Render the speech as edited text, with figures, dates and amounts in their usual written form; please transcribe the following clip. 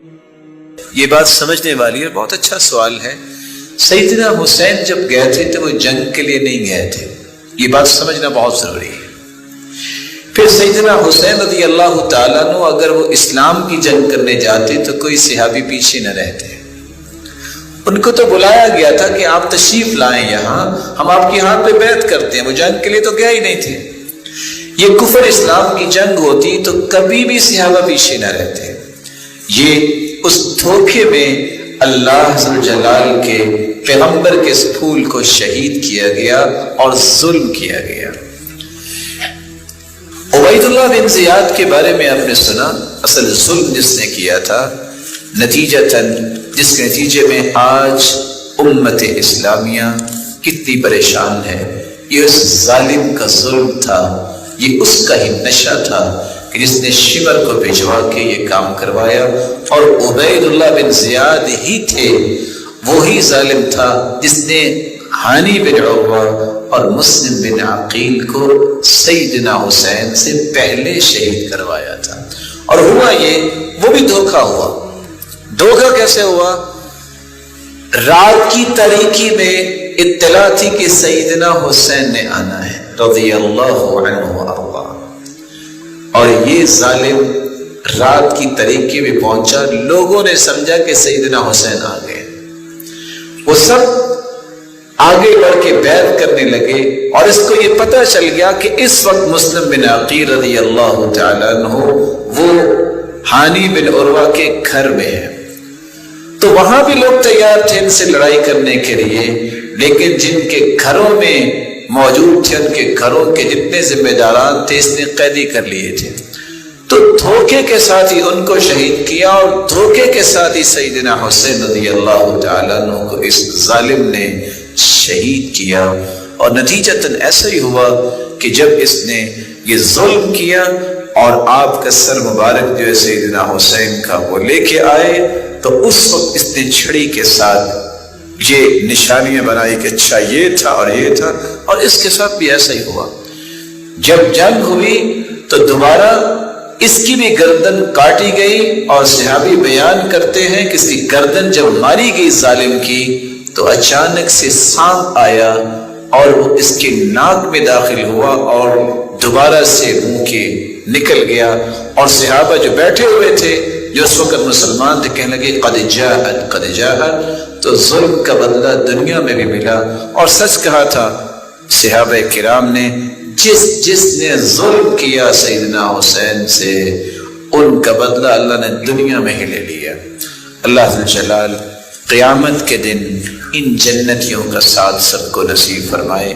یہ بات سمجھنے والی ہے، بہت اچھا سوال ہے۔ سیدنا حسین جب گئے تھے تو وہ جنگ کے لیے نہیں گئے تھے، یہ بات سمجھنا بہت ضروری ہے۔ پھر سیدنا حسین رضی اللہ تعالیٰ عنہ اگر وہ اسلام کی جنگ کرنے جاتے تو کوئی صحابی پیچھے نہ رہتے، ان کو تو بلایا گیا تھا کہ آپ تشریف لائیں یہاں، ہم آپ کی ہاتھ پہ بیعت کرتے ہیں، وہ جنگ کے لیے تو گئے ہی نہیں تھے۔ یہ کفر اسلام کی جنگ ہوتی تو کبھی بھی صحابہ پیچھے نہ رہتے۔ یہ اس دھوکے میں اللہ ذو الجلال کے پیغمبر کے اس پھول کو شہید کیا گیا اور ظلم کیا گیا۔ عبید اللہ بن زیاد کے بارے میں آپ نے سنا، اصل ظلم جس نے کیا تھا، نتیجتاً جس کے نتیجے میں آج امت اسلامیہ کتنی پریشان ہے، یہ اس ظالم کا ظلم تھا، یہ اس کا ہی نشہ تھا کہ جس نے شمر کو بھجوا کے یہ کام کروایا، اور عبید اللہ بن زیاد ہی تھے، وہی ظالم تھا جس نے ہانی بن عروہ اور مسلم بن عقیل کو سیدنا حسین سے پہلے شہید کروایا تھا۔ اور ہوا یہ، وہ بھی دھوکہ ہوا۔ دھوکہ کیسے ہوا؟ رات کی تاریکی میں اطلاع تھی کہ سیدنا حسین نے آنا ہے رضی اللہ عنہ وارضاہ، اور یہ ظالم رات کی تاریکی میں پہنچا، لوگوں نے سمجھا کہ سیدنا حسین آ گئے، وہ سب آگے بڑھ کے بیعت کرنے لگے، اور اس کو یہ پتہ چل گیا کہ اس وقت مسلم بن عقیل رضی اللہ تعالیٰ عنہ وہ ہانی بن عروہ کے گھر میں ہے، تو وہاں بھی لوگ تیار تھے ان سے لڑائی کرنے کے لیے، لیکن جن کے گھروں میں موجود تھے ان کے گھروں کے جتنے ذمہ داران تھے اس نے قیدی کر لیے تھے، تو دھوکے کے ساتھ ہی ان کو شہید کیا، اور دھوکے کے ساتھ ہی سیدنا حسین رضی اللہ تعالیٰ عنہ کو اس ظالم نے شہید کیا۔ اور نتیجتاً ایسا ہی ہوا کہ جب اس نے یہ ظلم کیا اور آپ کا سر مبارک جو ہے سیدنا حسین کا وہ لے کے آئے، تو اس وقت اس نے چھڑی کے ساتھ یہ نشانیاں بنائی کہ اچھا یہ تھا اور یہ تھا، اور اس کے ساتھ بھی ایسا ہی ہوا۔ جب جنگ ہوئی تو دوبارہ اس کی بھی گردن کاٹی گئی، اور صحابی بیان کرتے ہیں کہ اس کی گردن جب ماری گئی ظالم کی تو اچانک سے سانپ آیا اور وہ اس کے ناک میں داخل ہوا اور دوبارہ سے منہ کے نکل گیا، اور صحابہ جو بیٹھے ہوئے تھے جو اس وقت مسلمان تھے کہنے لگے قد جاءت قد جاءت، تو ظلم کا بدلہ دنیا میں بھی ملا۔ اور سچ کہا تھا صحابہ کرام نے، جس نے ظلم کیا سیدنا حسین سے ان کا بدلہ اللہ نے دنیا میں ہی لے لیا۔ اللہ ذو الجلال قیامت کے دن ان جنتیوں کا ساتھ سب کو نصیب فرمائے۔